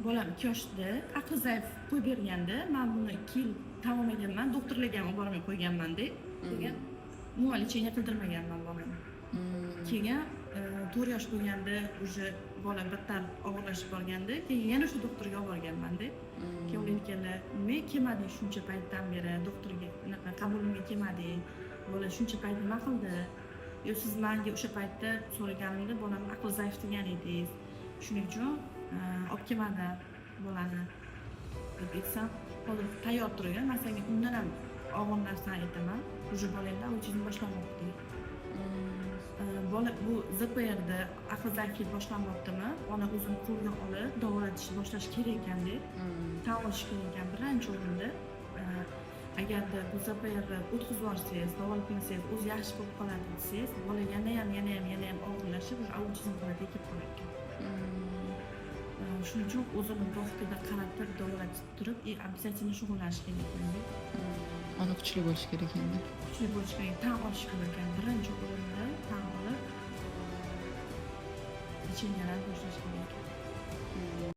bolam 2 yoshda aqli zaif qo'yib berganda, men buni 2 yil tamomlaganman, doktorlarga ham olib bormay qo'yganman-da. Keyin umuman lecheniya qildirmaganman bolamni. Keyin 4 yosh bo'lganda уже bola battar og'irlashib borganda, keyin yana shu doktorga olib borganman-da. Keyin ular aytganlar, "Nima kelmading shuncha paytdan beri doktorga, unaqa qabulimga kelmading? Bola shuncha payt nima qildi? Yo siz menga o'sha paytda so'raganimda bolamni aqli zaif degan edingiz. Shuning uchun olib kelmadim bolani" deb aytsam, "Hozir tayyor turing, men senga undan ham og'ir narsani aytaman. Уже bolangda autizm boshlamoqda." Bola bu ZPRda aqli zaiflik boshlanmoqdami? Ona o'zini qo'lga olib davolatishni boshlash kerak ekanda, tan olish kerak ekan birinchi o'rinda. Agarda bu ZPRni o'tkazib yuborsangiz, davolatmasangiz, o'zi yaxshi bo'lib qoladi desangiz, bola yana ham og'irlashib, autizm holatiga kelib qolar ekan. Shuning uchun o'zini vaqtida qarab turib, davolatib turib, обязательно shug'ullanish kerak ekanda. Ona kuchli bo'lishi kerak endi. Kuchli bo'lish kerak, tan olish kerak ekan. Birinchi o'rinda tan olib, lecheniyalarni boshlash kerak.